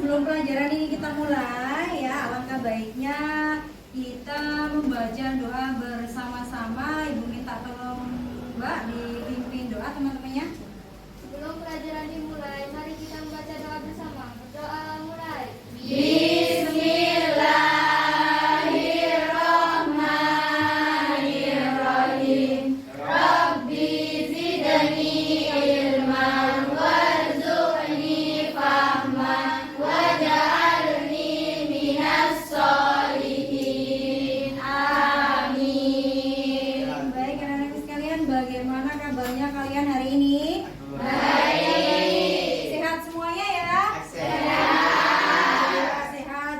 sebelum pelajaran ini kita mulai ya, alangkah baiknya kita membaca doa bersama-sama. Ibu minta tolong Mbak dipimpin doa teman-temannya. Sebelum pelajaran dimulai, mari kita membaca doa bersama. Berdoa mulai. Bismillahirrahmanirrahim. Rabbi zidni ilman warzuqni fahman waj'alni minas sholihin. Amin. Baik anak-anak sekalian, bagaimana kabarnya kalian hari ini? Baik. Sehat semuanya ya? Sehat.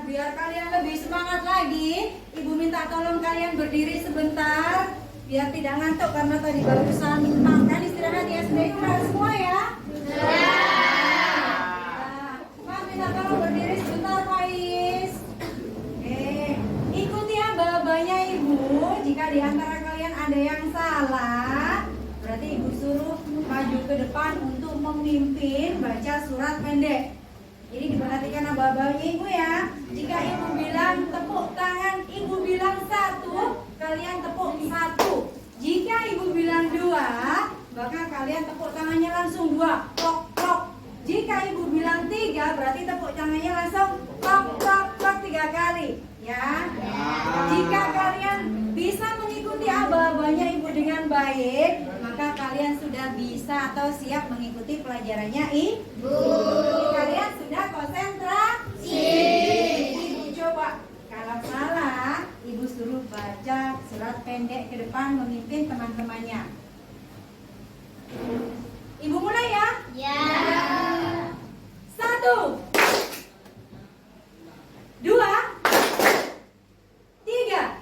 Biar kalian lebih semangat lagi, Ibu minta tolong kalian berdiri sebentar biar tidak ngantuk karena tadi barusan makan istirahat ya. Sudah istirahat semua ya? Mas minta tolong berdiri sebentar Faiz. Ikuti aba-abanya Ibu. Jika di antara kalian ada yang salah, berarti Ibu suruh maju ke depan untuk memimpin baca surat pendek. Jadi diperhatikan aba-abanya Ibu ya. Jika Ibu bilang tepuk tangan, Ibu bilang 1, kalian tepuk 1. Jika Ibu bilang 2, maka kalian tepuk tangannya langsung 2. Plok, plok. Jika Ibu bilang 3, berarti tepuk tangannya langsung plok, plok, plok 3 kali. Ya. Jika kalian bisa mengikuti aba-abanya Ibu dengan baik, maka kalian sudah bisa atau siap mengikuti pelajarannya Ibu. Kalian sudah konsentrasi. Ibu coba. Kalau salah, Ibu suruh baca surat pendek ke depan memimpin teman-temannya. Ibu mulai ya. Ya. 1, 2, 3.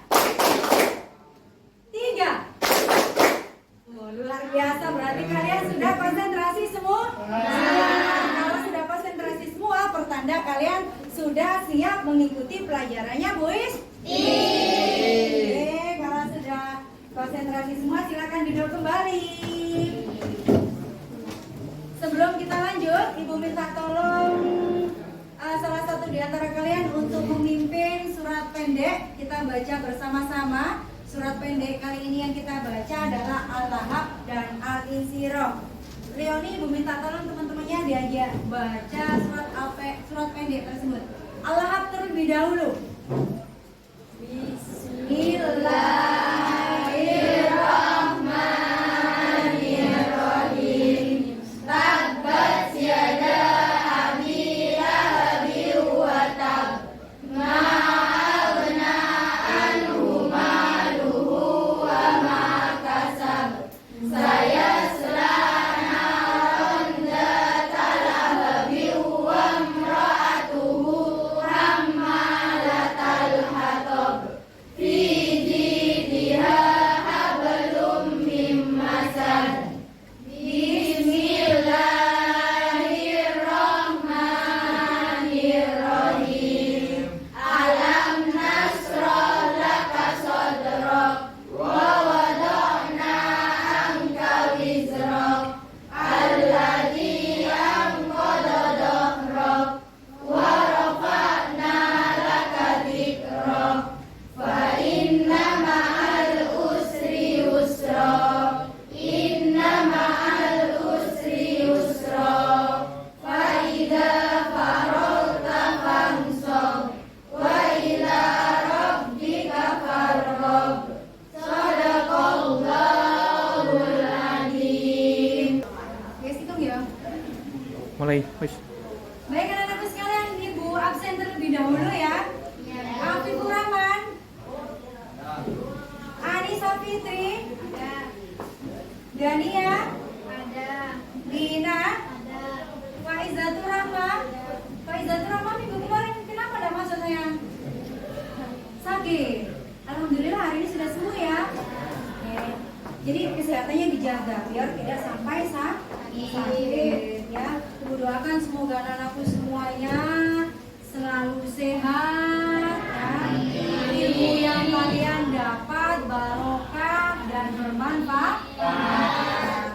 Luar biasa, berarti kalian sudah konsentrasi semua? Kalau sudah konsentrasi semua, pertanda kalian sudah siap mengikuti pelajarannya, Bu Is? Oke, kalau sudah konsentrasi semua, silakan duduk kembali. Sebelum kita lanjut, Ibu minta tolong salah satu di antara kalian untuk memimpin surat pendek. Kita baca bersama-sama. Surat pendek kali ini yang kita baca adalah Al-Lahab dan Al-Insyirah. Leoni, Ibu minta tolong teman-temannya diajak baca surat pendek tersebut. Al-Lahab terlebih dahulu. Bismillahirrahmanirrahim. Tabbat yada abi lahabin wa tab. Ma aghna anhu maluhu wa ma kasab. Sayasla naran dzata lahabin wa imra'atuhu hammalatal hatab. Fi jidha hablum min masad. Bismillahirrahmanirrahim. Alam nasrah laka sadrak wa wada'na anka wizrak alladzi anqadha dhahrak wa rafa'na laka dhikrak fa inna ma'al usri yusra inna ma'al usri yusra fa idza faragta fansab wa ila rabbika farghab. Shadaqallahul adzim. Guys, hitung ya. Mulai, wis. Baik anak-anakku sekalian, Ibu absen terlebih dahulu ya. Afifur Rahman, Anissa Fitri, Dania, Dina, Faizatur Rahman. Faizatur Rahman minggu kemarin kenapa tidak masuk sayang? Sakit. Alhamdulillah hari ini sudah sembuh ya. Oke. Jadi kesehatannya dijaga biar tidak sampai sakit ya. Ibu doakan semoga anak-anakku semuanya selalu sehat ya. Ilmu yang kalian dapat barokah dan bermanfaat.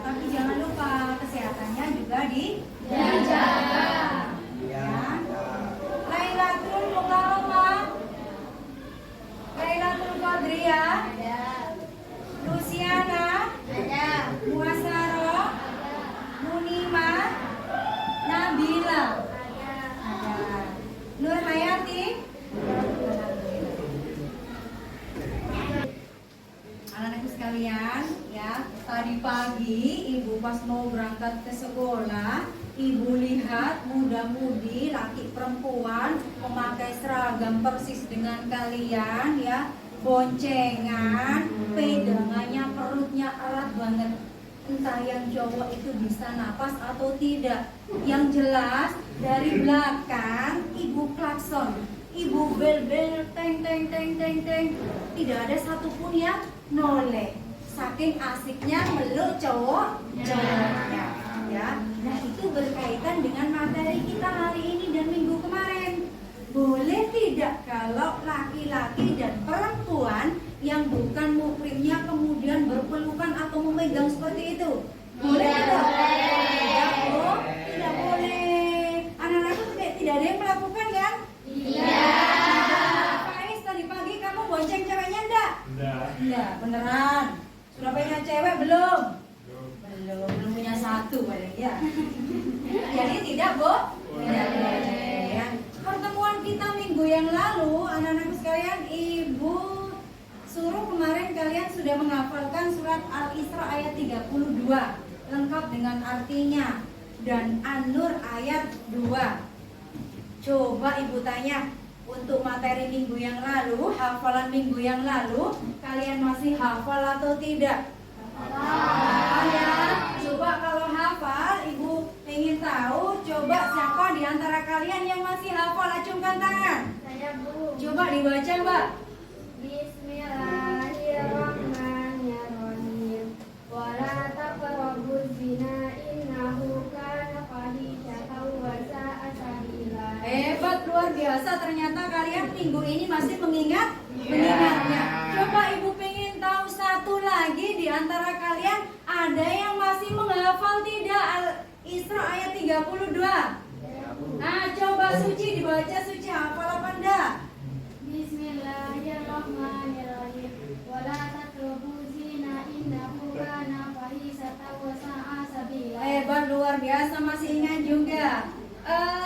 Tapi jangan lupa kesehatannya juga dijaga. Ya. pagi ibu pas mau berangkat ke sekolah, ibu lihat muda-mudi laki perempuan memakai seragam persis dengan kalian ya, boncengan, pegangannya perutnya erat banget. Entah yang cowok itu bisa napas atau tidak. Yang jelas dari belakang ibu klakson, ibu bel-bel, teng teng teng teng teng. Tidak ada satupun yang noleh. Saking asiknya meluk cowoknya ya. Nah itu berkaitan dengan materi kita hari ini dan minggu kemarin. Boleh tidak kalau laki-laki dan perempuan yang bukan muhrimnya kemudian berpelukan atau memegang seperti itu? Boleh tidak? Tidak, oh, tidak boleh. Anak-anakku tidak ada yang melakukan kan? Iya. Faiz, tadi pagi kamu bonceng ceweknya enggak? Enggak, beneran. Sudah punya cewek belum? Belum punya satu paling ya. Jadi tidak, Bu? Tidak boleh ya. Pertemuan kita minggu yang lalu, anak-anakku sekalian, Ibu suruh kemarin kalian sudah menghafalkan surat Al-Isra ayat 32 lengkap dengan artinya dan An-Nur ayat 2. Coba Ibu tanya, untuk materi minggu yang lalu, hafalan minggu yang lalu, kalian masih hafal atau tidak? Hafal ya. Coba kalau hafal, Ibu ingin tahu, coba siapa di antara kalian yang masih hafal, acungkan tangan. Saya Bu. Coba dibaca, Mbak. Bismillahirrahmanirrahim. Wala taqrabuz zina innahu kana fahishatan wa sa'a sabila. Hebat, luar biasa. Ternyata kalian minggu ini masih mengingatnya. Coba Ibu pengen tahu satu lagi di antara kalian, ada yang masih menghafal tidak Al-Isra ayat 32? Nah, coba Suci dibaca, Suci hafal apa enggak? Bismillahirrahmanirrahim. Wala taqrabuz zina innahu kana fahishatan wa sa'a sabila. Hebat, luar biasa, masih ingat juga.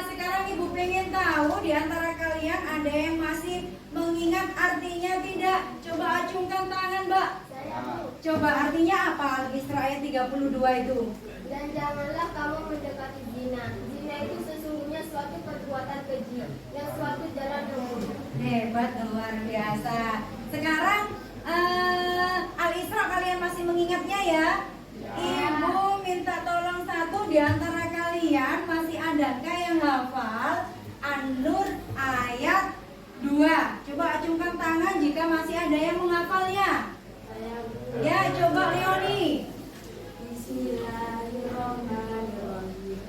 Sekarang Ibu pengen tahu di antara kalian ada yang masih mengingat artinya tidak? Coba acungkan tangan, Mbak. Saya Bu. Coba artinya apa Al-Isra ayat 32 itu? Dan janganlah kamu mendekati zina. Zina itu sesungguhnya suatu perbuatan keji, yang suatu jalan yang buruk. Hebat, luar biasa. Sekarang Al-Isra kalian masih mengingatnya ya? Ibu minta tolong satu di antara kalian, masih adakah yang hafal An-Nur ayat 2? Coba acungkan tangan jika masih ada yang menghafalnya. Ya, coba Leoni. Bismillahirrahmanirrahim.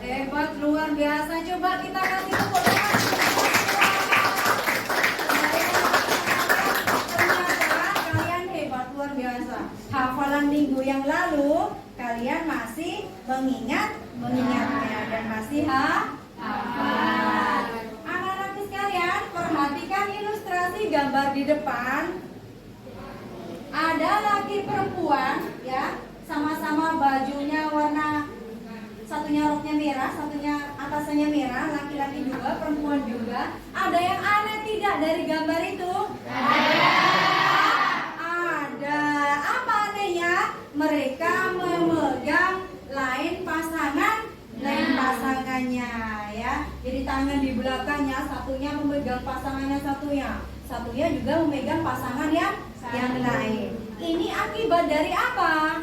Hebat, luar biasa. Coba kita kasih tepuk tangan. Ternyata kalian hebat, luar biasa. Hafalan minggu yang lalu kalian masih mengingatnya dan masih hafal. Anak-anakku sekalian, perhatikan ilustrasi gambar di depan. Ada laki perempuan ya, sama-sama bajunya warna, satunya roknya merah, satunya atasannya merah, laki-laki juga, perempuan juga. Ada yang aneh tidak dari gambar itu? Ada. Apa anehnya? Mereka memegang lain pasangannya ya. Jadi tangan di belakangnya, satunya memegang pasangannya satunya juga memegang pasangan yang lain. Ini akibat dari apa?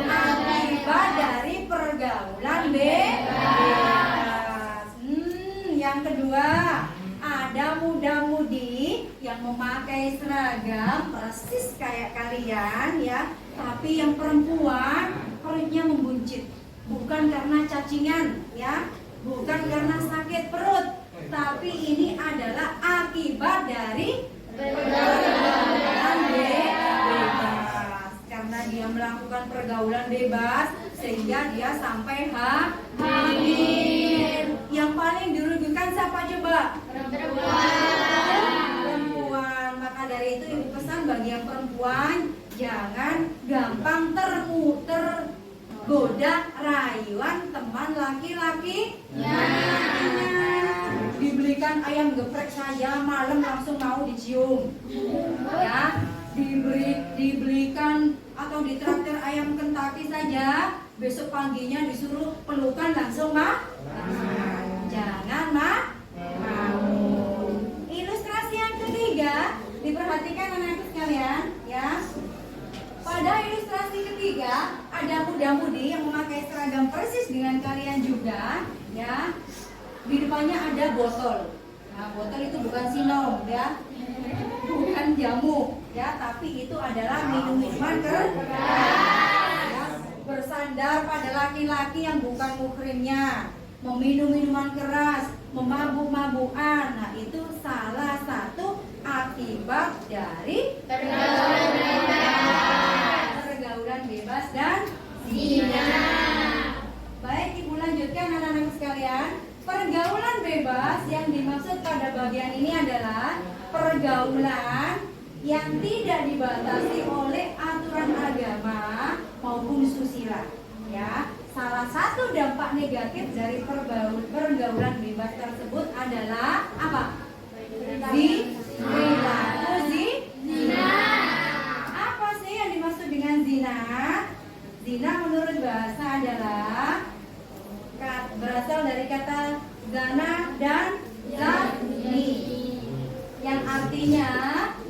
Akibat dari pergaulan bebas. Yang kedua, ada muda-mudi yang memakai seragam persis kayak kalian ya, tapi yang perempuan perutnya membuncit, bukan karena cacingan ya, bukan karena sakit perut, tapi ini adalah akibat dari pergaulan bebas. Karena dia melakukan pergaulan bebas sehingga dia sampai hamil. Yang paling dirugikan siapa coba? Perempuan. Maka dari itu ibu pesan bagi yang perempuan, jangan gampang tergoda rayuan teman laki-laki. Dibelikan ayam geprek saja malam langsung mau dicium, ya. Dibelikan atau ditraktir ayam Kentucky saja, besok paginya disuruh pelukan langsung jangan mau. Ilustrasi yang ketiga, diperhatikan anak-anak sekalian, ya. Pada ilustrasi ketiga ada muda-mudi yang memakai seragam persis dengan kalian juga, ya. Di depannya ada botol. Nah, botol itu bukan sinom, ya, bukan jamu, ya, tapi itu adalah minuman keras, ya, bersandar pada laki-laki yang bukan muhrimnya, meminum minuman keras, memabuk-mabukan. Nah, itu salah satu akibat dari pergaulan bebas dan zina. Baik, ibu lanjutkan anak-anak sekalian. Pergaulan bebas yang dimaksud pada bagian ini adalah pergaulan yang tidak dibatasi oleh aturan agama maupun susila, ya. Salah satu dampak negatif dari pergaulan bebas tersebut adalah apa? Zina. Apa sih yang dimaksud dengan zina? Zina menurut bahasa adalah berasal dari kata zana dan zani, yang artinya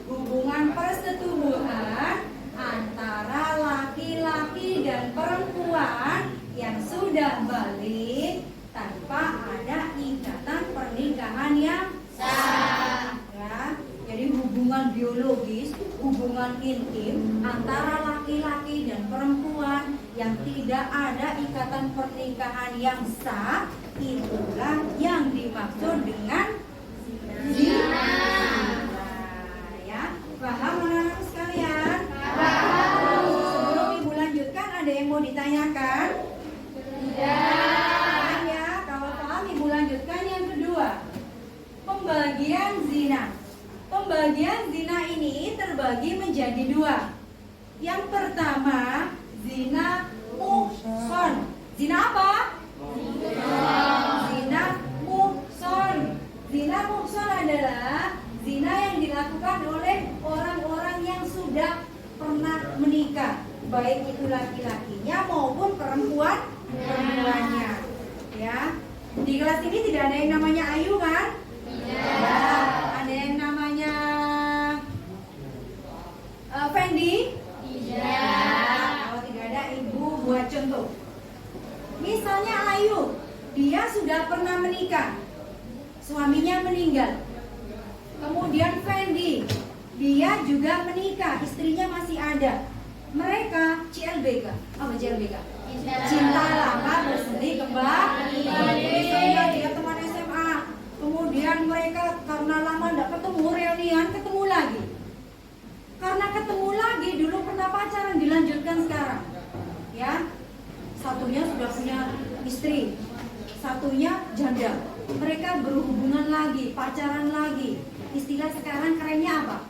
hubungan persetubuhan antara laki-laki dan perempuan yang sudah balik tanpa ada ikatan pernikahan yang sah, ya. Jadi hubungan biologis, hubungan intim antara laki-laki dan perempuan yang tidak ada ikatan pernikahan yang sah, itulah yang dimaksud dengan zina. Ya, paham anak-anak sekalian? Paham. Sebelum ibu lanjutkan, ada yang mau ditanyakan? Tidak. Ya, kalau paham ibu lanjutkan yang kedua. Pembagian zina. Pembagian zina ini terbagi menjadi dua. Yang pertama, zina muhson. Zina apa? Zina muhson. Zina muhson adalah zina yang dilakukan oleh orang-orang yang sudah pernah menikah, baik itu laki-lakinya maupun perempuannya. Ya. Di kelas ini tidak ada yang namanya Ayu kan? Tidak. Ada yang namanya Fendi? Tidak. Kalau tidak ada, ibu buat contoh. Misalnya Ayu, dia sudah pernah menikah, suaminya meninggal. Kemudian Fendi, dia juga menikah, istrinya masih ada. Mereka CLBK, apa CLBK? Cinta lama bersemi kembali. Misalnya dia teman SMA, kemudian mereka karena lama tidak ketemu, reunian, ketemu lagi. Karena ketemu lagi, dulu pernah pacaran, dilanjutkan sekarang, ya. Satunya sudah punya istri, satunya janda. Mereka berhubungan lagi, pacaran lagi. Istilah sekarang kerennya apa?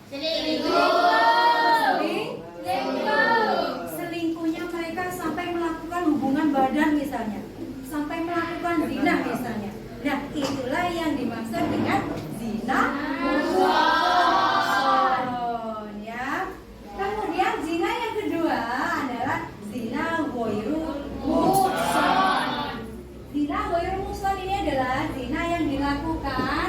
Selingkuhnya mereka sampai melakukan hubungan badan misalnya, sampai melakukan zina misalnya. Nah, itulah yang dimaksud dengan zina muhson, ya. Kemudian zina yang kedua adalah zina ghairu muhson. Zina ghairu muhson ini adalah zina yang dilakukan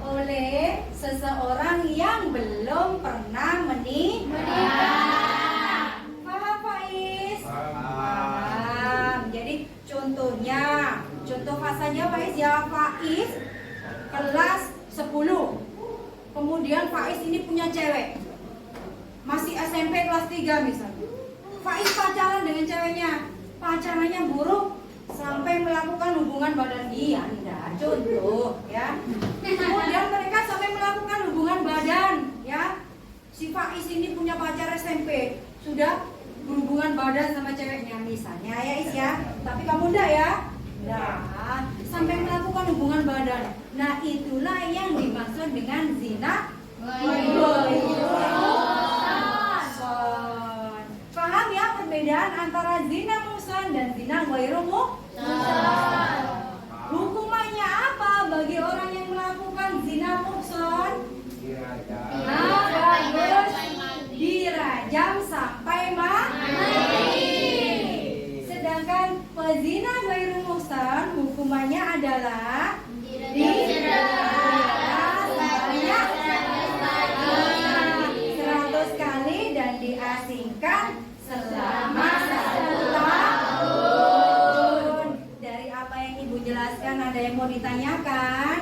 oleh seseorang yang belum pernah menikah. Paham Faiz? Paham. Jadi contohnya, contoh saja Faiz ya, Faiz kelas 10. Kemudian Faiz ini punya cewek, masih SMP kelas 3 misalnya. Faiz pacaran dengan ceweknya, pacarannya buruk sampai melakukan hubungan badan. Iya, enggak, contoh ya. Kemudian mereka sampai melakukan hubungan badan, ya. Si Faiz ini punya pacar SMP, sudah berhubungan badan sama ceweknya misalnya ya Is ya. Tapi kamu enggak ya? Nah, sampai melakukan hubungan badan. Nah, itulah yang dimaksud dengan zina muhsan. Paham ya perbedaan antara zina muhsan dan zina ghairu muhsan? Hukumannya apa bagi orang yang melakukan zina muhsan? Nah, bagus. Dirajam sampai mati. Sedangkan pezina ghairu muhsan hukumannya adalah dijerat sebanyak 100 kali dan diasingkan selama 1 tahun. Dari apa yang Ibu jelaskan ada yang mau ditanyakan?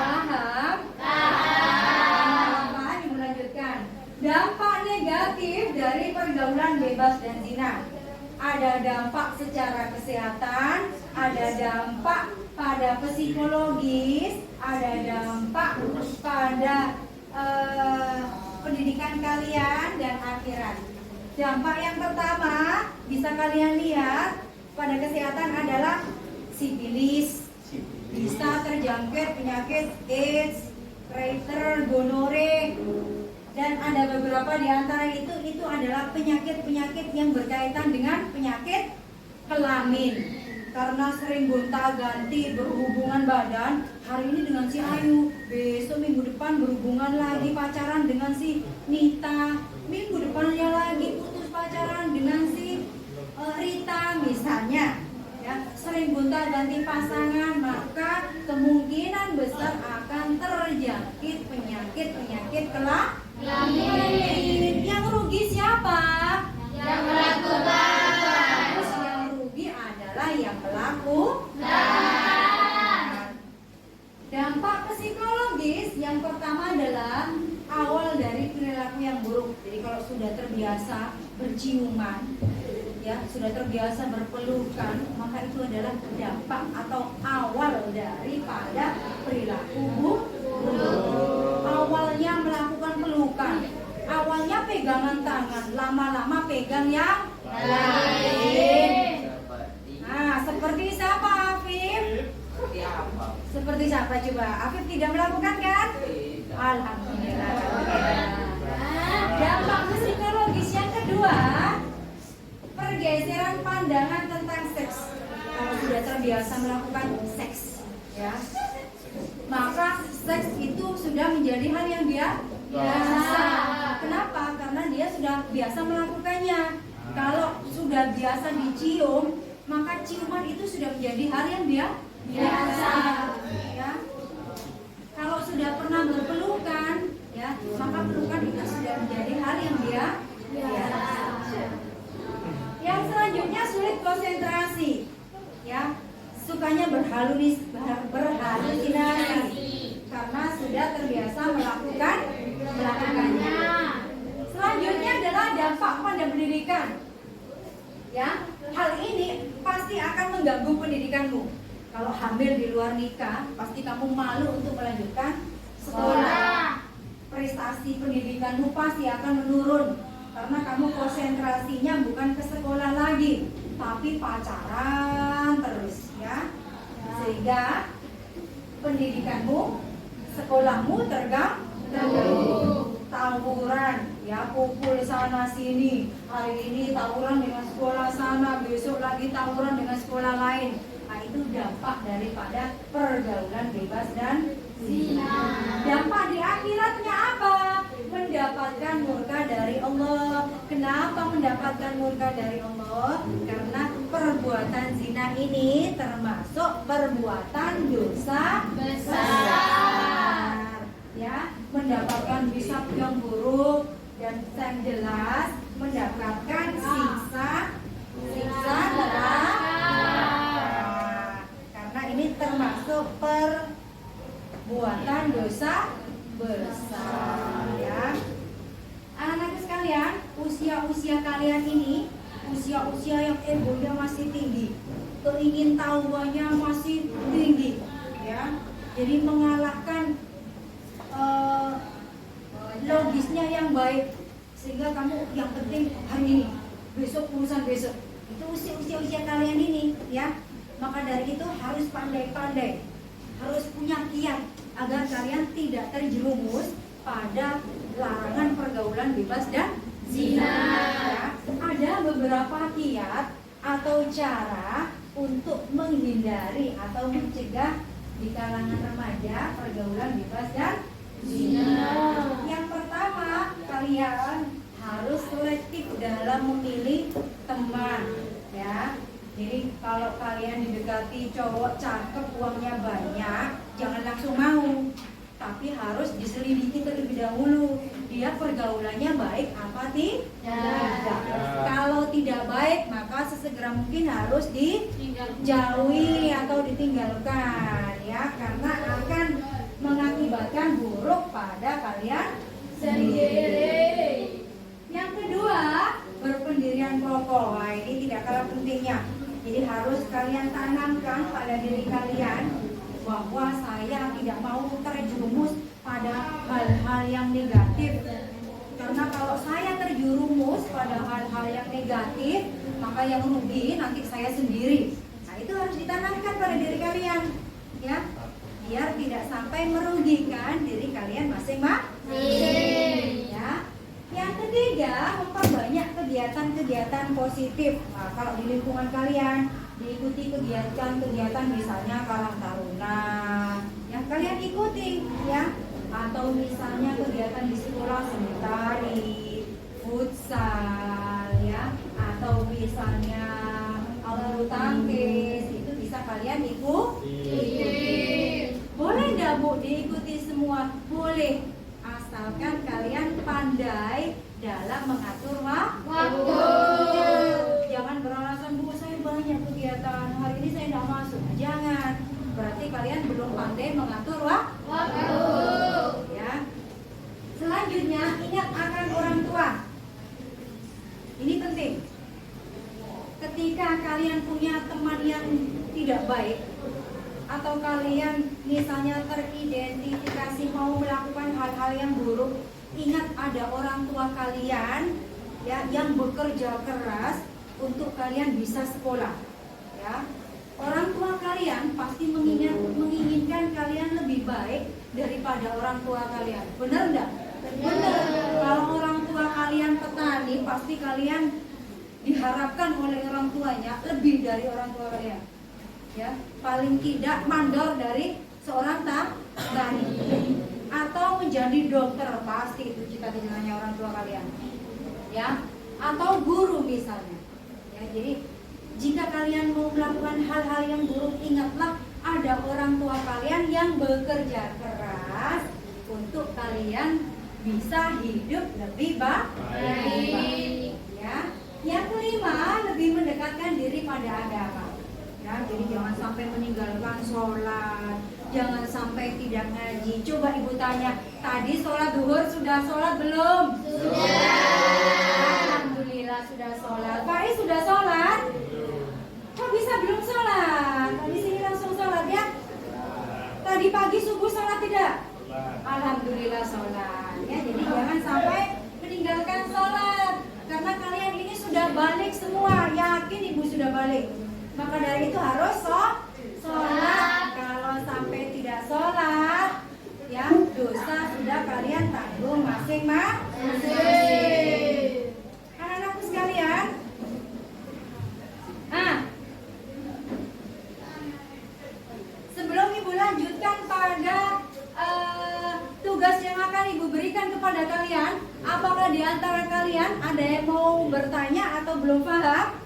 Paham? Paham. Ibu lanjutkan. Dampak negatif dari pergaulan bebas dan zina. Ada dampak secara kesehatan, ada dampak pada psikologis, ada dampak pada pendidikan kalian dan akhirat. Dampak yang pertama bisa kalian lihat pada kesehatan adalah sifilis, bisa terjangkit penyakit AIDS, Reiter, gonore, dan ada beberapa di antara itu adalah penyakit-penyakit yang berkaitan dengan penyakit kelamin. Karena sering gonta-ganti berhubungan badan, hari ini dengan si Ayu, besok minggu depan berhubungan lagi pacaran dengan si Nita, minggu depannya lagi putus pacaran dengan si Rita misalnya. Ya, sering gonta-ganti pasangan, maka kemungkinan besar akan terjangkit penyakit kelamin. Yang rugi siapa? Yang melakukan. Terus yang rugi adalah yang melakukan. Dampak psikologis yang pertama adalah awal dari perilaku yang buruk. Jadi kalau sudah terbiasa berciuman, ya sudah terbiasa berpelukan, maka itu adalah dampak atau awal daripada perilaku buruk. Awalnya melakukan pelukan, awalnya pegangan tangan, lama-lama pegang yang lain. Nah, seperti siapa Afif? Seperti siapa coba? Afif tidak melakukan kan? Alhamdulillah. Dampak psikologis yang kedua, pergeseran pandangan tentang seks. Kalau sudah terbiasa melakukan seks, ya, maka seks itu sudah menjadi hal yang biasa. Kenapa? Karena dia sudah biasa melakukannya. Kalau sudah biasa dicium, maka ciuman itu sudah menjadi hal yang biasa. Ya. Kalau sudah pernah berpelukan, ya, maka pelukan itu sudah menjadi hal yang biasa. Yang selanjutnya sulit konsentrasi, ya, sukanya berhalusinasi karena sudah terbiasa melakukannya. Selanjutnya adalah dampak pada pendidikan, ya, hal ini pasti akan mengganggu pendidikanmu. Kalau hamil di luar nikah, pasti kamu malu untuk melanjutkan sekolah. Prestasi pendidikanmu pasti akan menurun karena kamu konsentrasinya bukan ke sekolah lagi, tapi pacaran terus, ya. Sehingga pendidikanmu, sekolahmu terganggu. Tawuran, ya, pukul sana sini. Hari ini tawuran dengan sekolah sana, besok lagi tawuran dengan sekolah lain. Nah, itu dampak daripada pergaulan bebas dan zina. Dampak di akhiratnya apa? Mendapatkan murka dari Allah. Kenapa mendapatkan murka dari Allah? Karena perbuatan zina ini termasuk perbuatan dosa besar. Ya, mendapatkan hisab yang buruk dan yang jelas mendapatkan siksa neraka. Karena ini termasuk perbuatan dosa besar, ya. Anak-anak sekalian, usia-usia kalian ini usia-usia yang egonya masih tinggi, keingin tahuannya masih tinggi, ya. Jadi mengalahkan logisnya yang baik, sehingga kamu yang penting hari ini, besok urusan besok. Itu usia-usia kalian ini, ya. Maka dari itu harus pandai-pandai, harus punya kiat agar kalian tidak terjerumus pada larangan pergaulan bebas dan zina. Ya, ada beberapa kiat atau cara untuk menghindari atau mencegah di kalangan remaja pergaulan bebas dan zina. Yang pertama, kalian harus selektif dalam memilih teman, ya. Jadi kalau kalian didekati cowok cakep, uangnya banyak, jangan langsung mau, tapi harus diselidiki terlebih dahulu. Dia pergaulannya baik apa tidak? Kalau tidak baik, maka sesegera mungkin harus dijauhi atau ditinggalkan, ya, karena akan mengakibatkan buruk pada kalian sendiri. Yang kedua, berpendirian kokoh. Nah, ini tidak kalah pentingnya. Jadi harus kalian tanamkan pada diri kalian bahwa saya tidak mau terjerumus pada hal-hal yang negatif. Karena kalau saya terjerumus pada hal-hal yang negatif, maka yang rugi nanti saya sendiri. Nah, itu harus ditanamkan pada diri kalian, ya, biar tidak sampai merugikan diri kalian masing-masing. Ya. Yang ketiga, memperbanyak kegiatan-kegiatan positif. Nah, kalau di lingkungan kalian diikuti kegiatan-kegiatan misalnya karang taruna, yang kalian ikuti, ya, atau misalnya kegiatan di sekolah seni tari, futsal, ya, atau misalnya bulu tangkis, itu bisa kalian ikuti. Boleh nggak Bu diikuti semua? Boleh, asalkan kalian pandai dalam mengatur waktu. Jangan beralasan, Bu, saya banyak kegiatan, hari ini saya tidak masuk. Jangan, berarti kalian belum pandai mengatur waktu. Ya. Selanjutnya, ingat akan orang tua. Ini penting. Ketika kalian punya teman yang tidak baik, atau kalian misalnya teridentifikasi mau melakukan hal-hal yang buruk, ingat ada orang tua kalian, ya, yang bekerja keras untuk kalian bisa sekolah, ya. Orang tua kalian pasti menginginkan kalian lebih baik daripada orang tua kalian. Benar enggak? Benar. Kalau orang tua kalian petani, pasti kalian diharapkan oleh orang tuanya lebih dari orang tua kalian. Ya, paling tidak mandor dari seorang petani atau menjadi dokter, pasti itu cita-citanya orang tua kalian, ya, atau guru misalnya, ya. Jadi jika kalian mau melakukan hal-hal yang buruk, ingatlah ada orang tua kalian yang bekerja keras untuk kalian bisa hidup lebih baik, ya. Yang kelima, lebih mendekatkan diri pada agama. Ya, jadi jangan sampai meninggalkan sholat, jangan sampai tidak ngaji. Coba ibu tanya, tadi sholat duhur sudah sholat belum? Sudah. Alhamdulillah sudah sholat. Pak Is sudah sholat? Kok bisa belum sholat? Tadi sini langsung sholat, ya? Tadi pagi subuh sholat tidak? Alhamdulillah sholat. Ya, jadi jangan sampai meninggalkan sholat, karena kalian ini sudah balik semua. Yakin ibu sudah balik? Maka dari itu harus sholat. Kalau sampai tidak sholat, ya, dosa sudah kalian tanggung masing-masing. Anak-anakku sekalian, sebelum ibu lanjutkan pada tugas yang akan ibu berikan kepada kalian, apakah di antara kalian ada yang mau bertanya atau belum paham?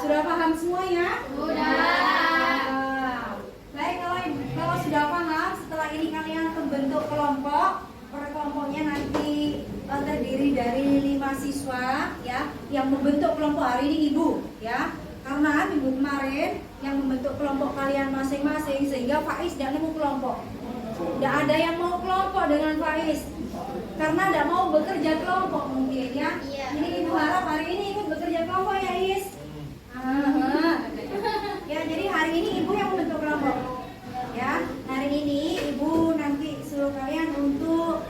Sudah paham semuanya? Sudah. Baik, kalau sudah paham, setelah ini kalian membentuk kelompok. Per kelompoknya nanti terdiri dari 5 siswa, ya, yang membentuk kelompok hari ini ibu, ya. Karena minggu kemarin yang membentuk kelompok kalian masing-masing, sehingga Faiz tidak nemu kelompok. Tidak ada yang mau kelompok dengan Faiz, karena tidak mau bekerja kelompok mungkin, ya. Jadi ibu harap hari ini ikut bekerja kelompok, ya Is. Ya, jadi hari ini ibu yang membentuk kelompok, ya. Hari ini ibu nanti suruh kalian untuk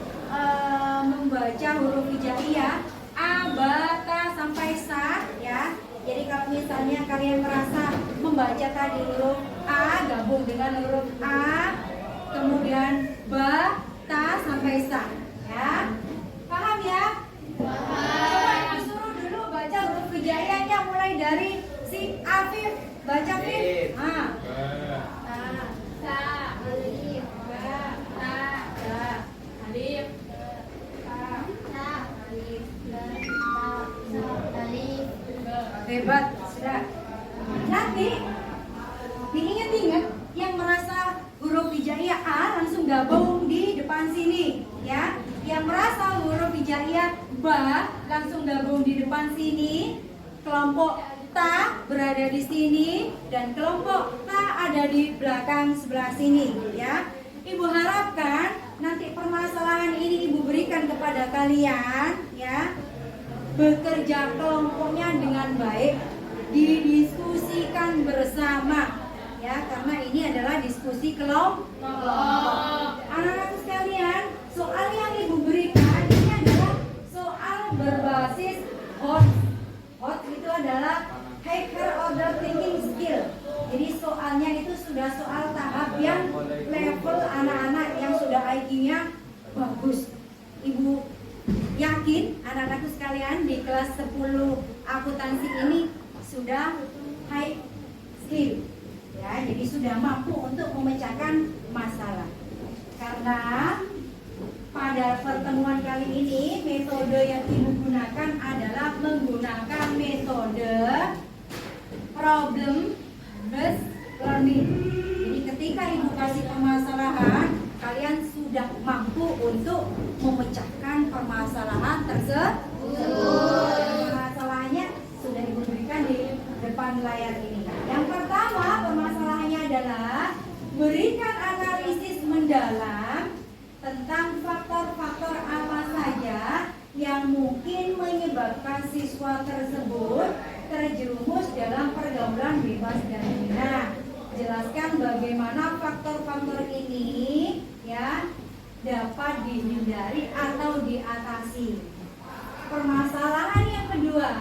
membaca huruf hijaiyah A, Ba, Ta sampai Sa, ya. Jadi kalau misalnya kalian merasa membaca tadi huruf A gabung dengan huruf A, kemudian ba, ta sampai sa, ya. Paham ya? Coba Ibu suruh dulu baca huruf hijaiyahnya mulai dari si Afif. Baca Afif. Ta, alif, ba, ta, alif, ta, alif, ba, ta, alif, ba. Hebat, sudah. Nanti diingat-ingat yang merasa huruf hijaiyah A langsung gabung di depan sini, ya. Yang merasa huruf hijaiyah ba langsung gabung di depan sini. Kelompok ta berada di sini dan kelompok ta ada di belakang sebelah sini, ya. Ibu harapkan nanti permasalahan ini Ibu berikan kepada kalian, ya. Bekerja kelompoknya dengan baik, didiskusikan bersama, ya, karena ini adalah diskusi kelompok. Anak-anak sekalian, soal yang Ibu berikan ini adalah soal berbasis HOT. HOT itu adalah Higher Order Thinking Skill. Jadi soalnya itu sudah soal tahap yang level anak-anak yang sudah IQ-nya bagus. Ibu yakin anak-anakku sekalian di kelas 10 akuntansi ini sudah high skill, ya, jadi sudah mampu untuk memecahkan masalah. Karena pada pertemuan kali ini metode yang Ibu gunakan adalah menggunakan metode problem based learning. Jadi ketika Ibu kasih permasalahan, kalian sudah mampu untuk memecahkan permasalahan tersebut. Permasalahannya sudah Ibu berikan di depan layar ini. Yang pertama permasalahannya adalah berikan analisis mendalam tentang faktor-faktor apa saja yang mungkin menyebabkan siswa tersebut terjerumus dalam pergaulan bebas dan zina. Jelaskan bagaimana faktor-faktor ini, ya, dapat dihindari atau diatasi. Permasalahan yang kedua,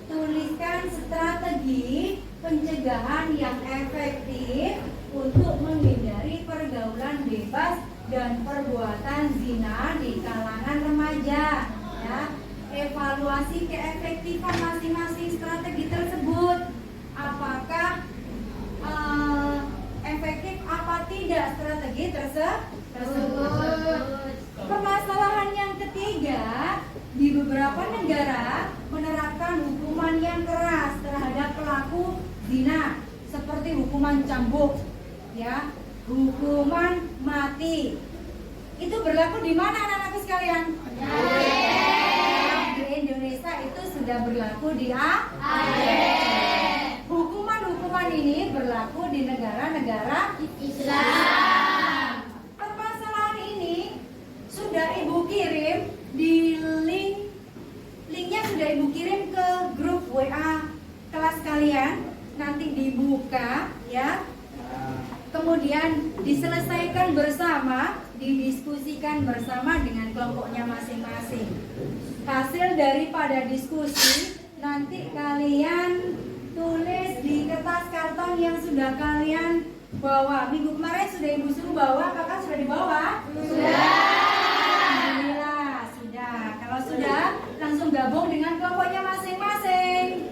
tuliskan strategi pencegahan yang efektif untuk menghindari pergaulan bebas dan perbuatan zina di kalangan remaja, ya. Evaluasi keefektifan masing-masing strategi tersebut. Apakah efektif apa tidak strategi tersebut. Permasalahan yang ketiga, di beberapa negara menerapkan hukuman yang keras terhadap pelaku zina seperti hukuman cambuk, ya, hukuman mati. Itu berlaku di mana anak-anak sekalian? Di Indonesia itu sudah berlaku di Aceh. Hukuman ini berlaku di negara-negara Islam. Permasalahan ini sudah Ibu kirim di linknya sudah Ibu kirim ke grup WA kelas kalian. Nanti dibuka, ya. Kemudian diselesaikan bersama, didiskusikan bersama dengan kelompoknya masing-masing. Hasil daripada diskusi nanti kalian tulis di kertas karton yang sudah kalian bawa. Minggu kemarin sudah Ibu suruh bawa, apakah sudah dibawa? Sudah. Alhamdulillah, sudah. Kalau sudah, langsung gabung dengan kelompoknya masing-masing.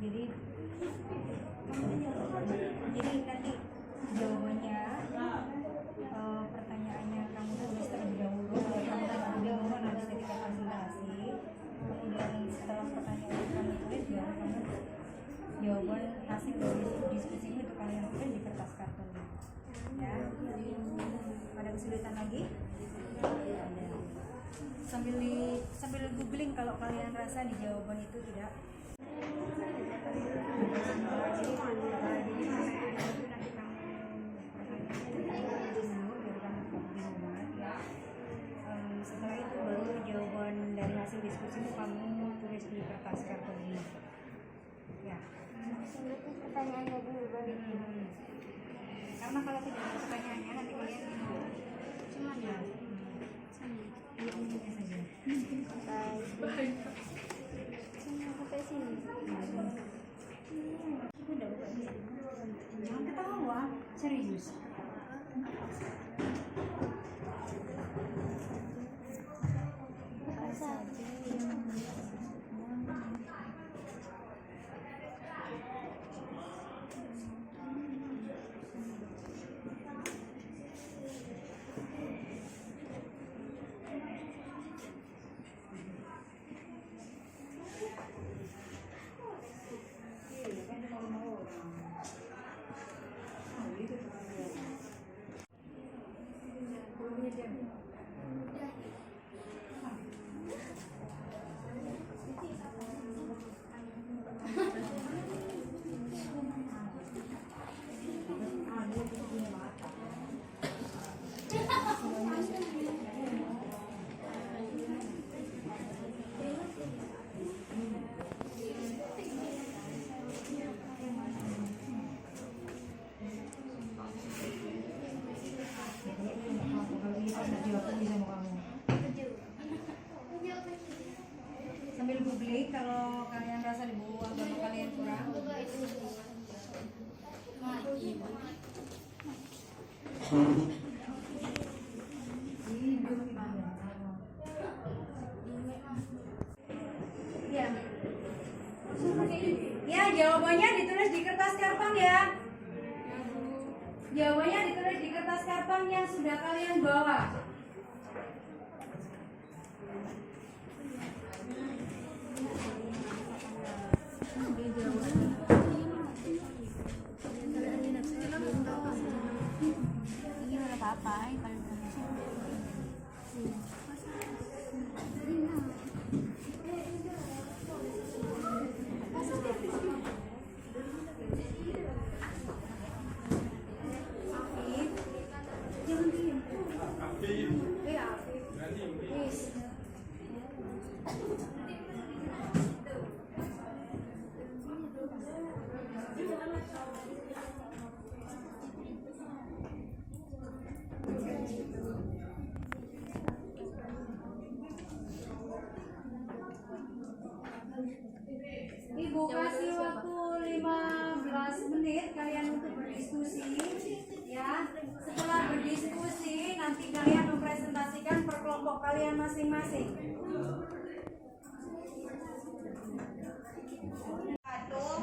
Jadi nanti jawabannya pertanyaannya kamu tulis terlebih dahulu, kamu terlebih dahulu nanti ketika konsultasi, kemudian setelah pertanyaan kamu tulis baru kamu jawaban hasil dari diskusimu itu kalian tulis di kertas karton ya. Ada kesulitan lagi? Ada. Sambil googling kalau kalian rasa di jawaban itu tidak. Setelah itu baru jawaban dari hasil diskusimu kamu tulis di kertas karton ini ya. Pertanyaannya dulu baru. Karena kalau tidak ada pertanyaannya nanti kalian cuma ya ini saja. Sampai sini. Jangan ketawa, serius. Sambil googling kalau kalian rasa di buku agama kalian kurang. Ya. Ya, jawabannya ditulis di kertas karton ya. Jawabannya ditulis di kertas karton yang sudah kalian bawa. Ibu kasih waktu 15 menit kalian untuk berdiskusi ya. Setelah berdiskusi nanti kalian mempresentasikan per kelompok kalian masing-masing.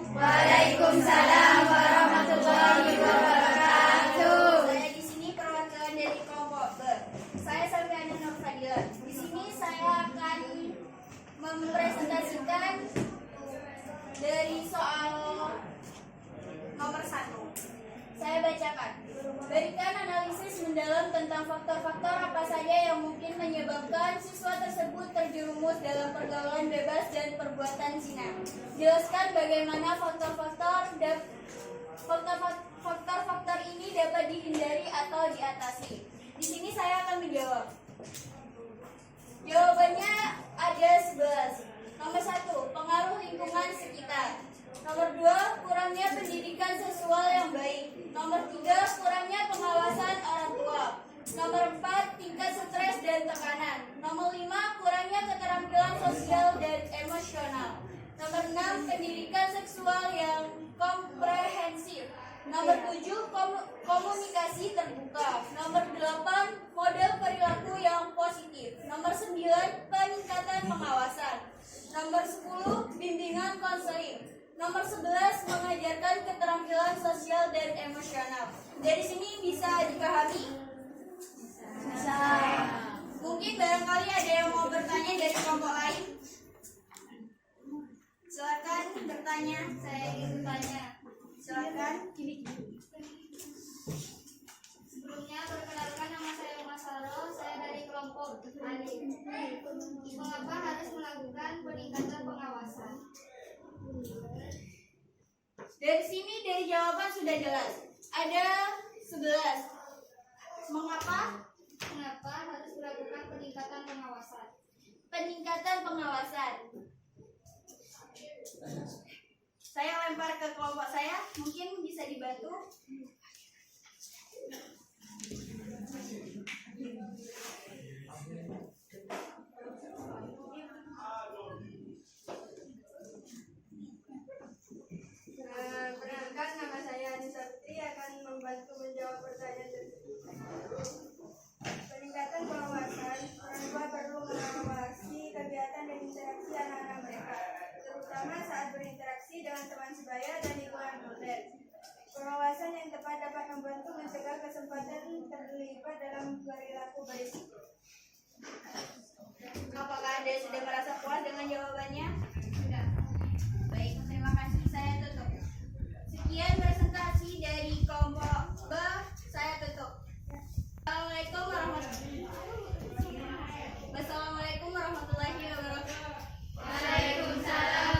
Waalaikumsalam warahmatullahi wabarakatuh. Saya di sini perwakilan dari kelompok B. Saya Salviana Nur Fadila. Di sini saya akan mempresentasikan dari soal nomor 1. Saya bacakan. Berikan analisis mendalam tentang faktor-faktor apa saja yang mungkin menyebabkan siswa tersebut terjerumus dalam pergaulan bebas dan perbuatan zina. Jelaskan bagaimana faktor-faktor ini dapat dihindari atau diatasi. Di sini saya akan menjawab. Jawabannya ada 11. Nomor 1, pengaruh lingkungan sekitar. Nomor 2, kurangnya pendidikan seksual yang baik. Nomor 3, kurangnya pengawasan orang tua. Nomor 4, tingkat stres dan tekanan. Nomor 5, kurangnya keterampilan sosial dan emosional. Nomor 6, pendidikan seksual yang komprehensif. Nomor 7, komunikasi terbuka. Nomor 8, model perilaku yang positif. Nomor 9, peningkatan pengawasan. Nomor 10, bimbingan konseling. Nomor 11 mengajarkan keterampilan sosial dan emosional. Dari sini bisa dipahami? Bisa. Mungkin barangkali ada yang mau bertanya dari kelompok lain. Silakan bertanya. Saya ingin bertanya. Silakan. Sebelumnya perkenalkan, nama saya Mas Saro, saya dari kelompok Alif. Mengapa harus melakukan peningkatan pengawasan? Dari sini dari jawaban sudah jelas. Ada 11. Mengapa? Mengapa harus melakukan peningkatan pengawasan? Peningkatan pengawasan. Saya lempar ke kelompok saya, mungkin bisa dibantu. Perkenalkan, nama saya Anissa Putri akan membantu menjawab pertanyaan tersebut. Peningkatan pengawasan, orang tua perlu mengawasi kegiatan dan interaksi anak-anak mereka, terutama saat berinteraksi dengan teman sebaya dan lingkungan modern. Pengawasan yang tepat dapat membantu mencegah kesempatan terlibat dalam perilaku berisiko. Apakah Anda sudah merasa puas dengan jawabannya? Sudah. Baik, terima kasih. Saya tutup. Sekian presentasi dari kelompok B. Saya tutup. Assalamualaikum warahmatullahi wabarakatuh. Wassalamualaikum warahmatullahi wabarakatuh. Waalaikumsalam.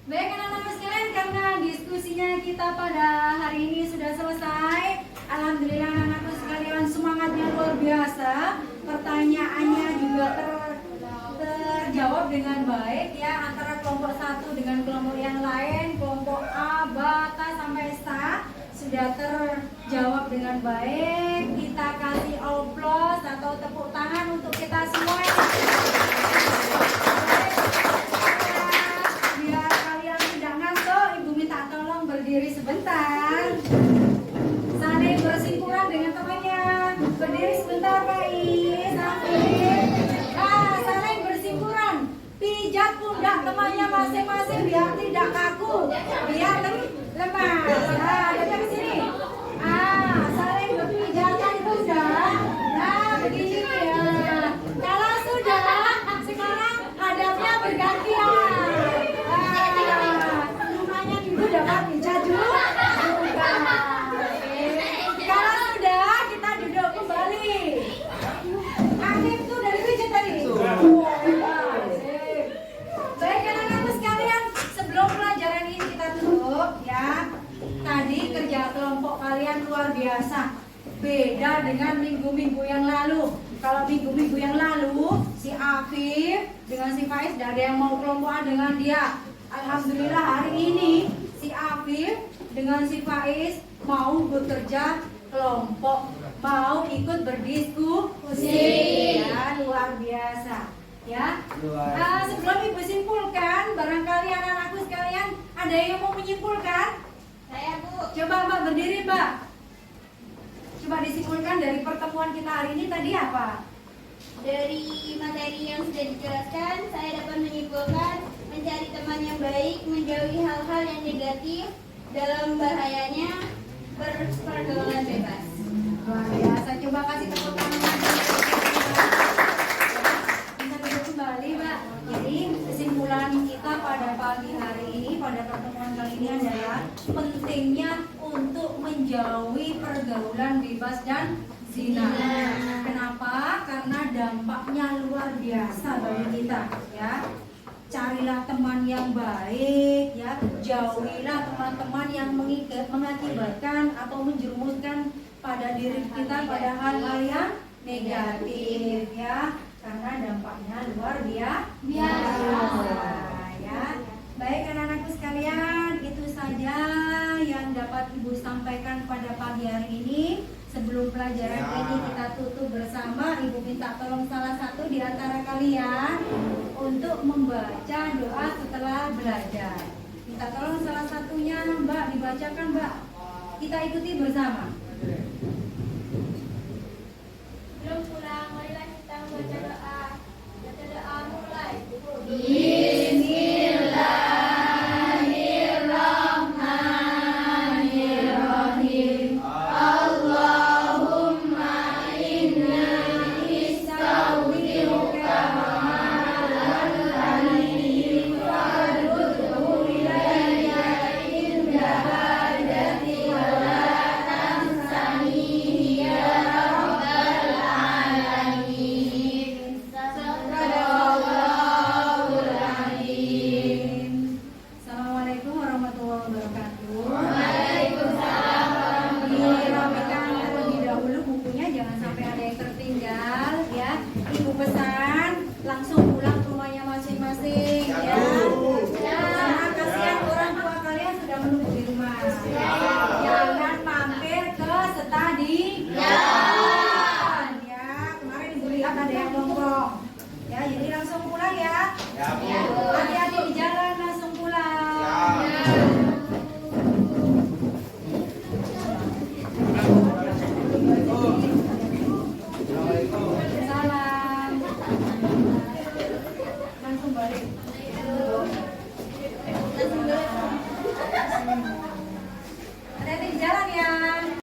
Baik anak-anak sekalian, karena diskusinya kita pada hari ini sudah selesai. Alhamdulillah anak-anakku sekalian semangatnya luar biasa. Pertanyaannya juga terjawab dengan baik ya, antara kelompok satu dengan kelompok yang lain, kelompok A, Bata sampai Sa sudah terjawab dengan baik. Kita kasih aplaus atau tepuk tangan untuk kita semua. Biar kalian tidak ngantuk, Ibu minta tolong berdiri sebentar. Saling bersingkuran dengan temannya. Berdiri sebentar Pak Is, saling bersingkuran. Pijat pundak temannya masing-masing biar tidak kaku, biar lemas. Datang ke sini. Saling berpijatan pundak. Begini ya. Kalau sudah, sekarang hadapnya bergantian. Lumayan Ibu dapat pijat juga. Kalau sudah, kita duduk kembali. Aktif tuh dari pijat tadi. Baik anak-anak sekalian, sebelum pelajaran ini kita tutup ya. Tadi kerja kelompok kalian luar biasa. Beda dengan minggu-minggu yang lalu. Kalau minggu-minggu yang lalu si Afif dengan si Faiz tidak ada yang mau kelompokan dengan dia. Alhamdulillah hari ini si Afif dengan si Faiz mau bekerja kelompok, mau ikut berdiskusi. Ya, luar biasa. Ya. Sebelum Ibu simpulkan, barangkali anak-anakku sekalian ada yang mau menyimpulkan? Saya Bu. Coba Mbak berdiri Mbak. Coba disimpulkan dari pertemuan kita hari ini tadi apa? Dari materi yang sudah dijelaskan, saya dapat menyimpulkan mencari teman yang baik, menjauhi hal-hal yang negatif, dalam bahayanya berpergaulan bebas. Luar biasa. Coba kasih tepuk tangan. Bisa duduk kembali Mbak. Jadi kesimpulan kita pada pagi hari ini, pada pertemuan kali ini adalah pentingnya untuk menjauhi pergaulan bebas dan zina. Kenapa? Karena dampaknya luar biasa bagi kita ya. Carilah teman yang baik ya, jauhilah teman-teman yang mengakibatkan atau menjerumuskan pada diri kita pada hal-hal yang negatif ya, karena dampaknya luar biasa ya. Baik anak-anakku sekalian, itu saja yang dapat Ibu sampaikan pada pagi hari ini. Sebelum pelajaran ini kita tutup bersama, Ibu minta tolong salah satu di antara kalian untuk membaca doa setelah belajar. Minta tolong salah satunya Mbak dibacakan Mbak. Kita ikuti bersama.